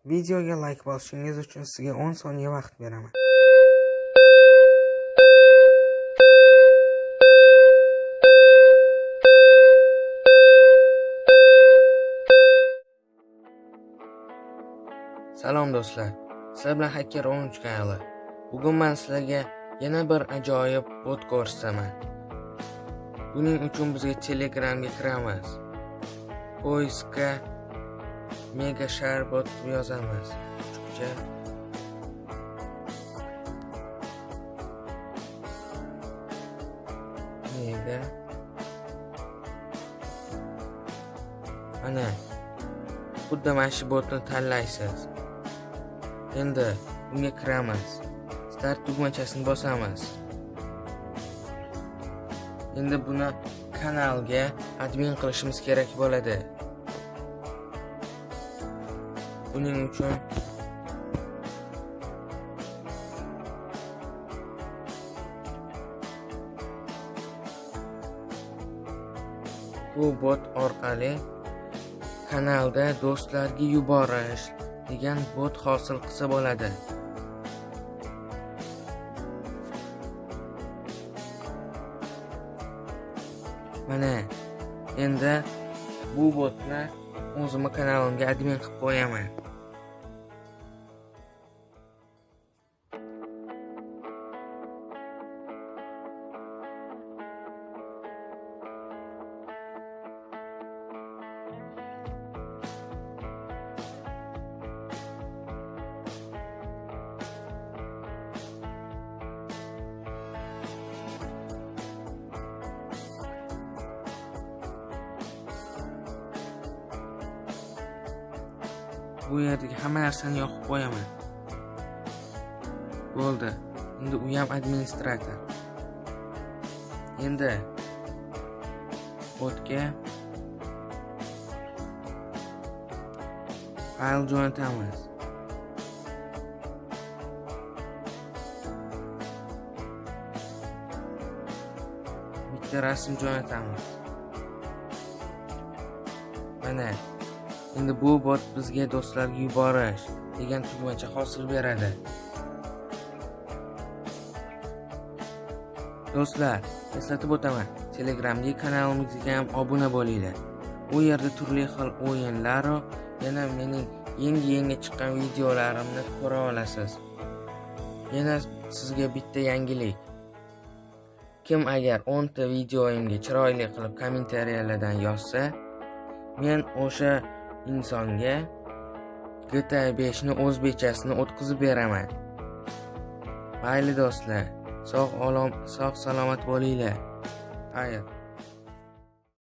Videoga like bosishingiz uchun sizga 10 soniya vaqt beraman. Salom do'stlar. Sizlar bilan Hacker 13 kanali. Bugun men sizlarga yana bir ajoyib bot ko'rsataman. Buning uchun bizga Telegramga kiramiz. Poiskga Mega Share bot yozamiz. Chuqcha Mega ana xuddi mana shu botni tanlaysiz. Endi bunga kiramiz. Start tugmachasini bosamiz. Endi buni kanalga admin qilishimiz kerak bo'ladi. Buning uchun bu bot orqali kanalda do'stlarga yuborish degan bot hosil qilsa bo'ladi. Mana endi bu botni o'zimning kanalimga admin qilib qo'yaman. Bu yerdagi hamma narsani yoqib qo'yaman. Bo'ldi. Endi u ham administrator. Endi botga fayl jo'natamiz. Bitta rasm jo'natamiz. Mana endi bu bot bizga do'stlarga yuborish degan tugmacha hosil beradi. Do'stlar, eslatib o'taman, Telegramdagi kanalimizga ham obuna bo'linglar. U yerda turli xil o'yinlar va yana mening yangi chiqqan videolarimni ko'ra olasiz. Yana sizga bitta yangilik. Kim agar 10 ta videoimga chiroyli qilib kommentariyalardan yozsa, men o'sha insonga GTA 5 ni o'zbekchasini o'tkazib beraman. Mayli do'stlar, sog' salomat bo'linglar. Xayr.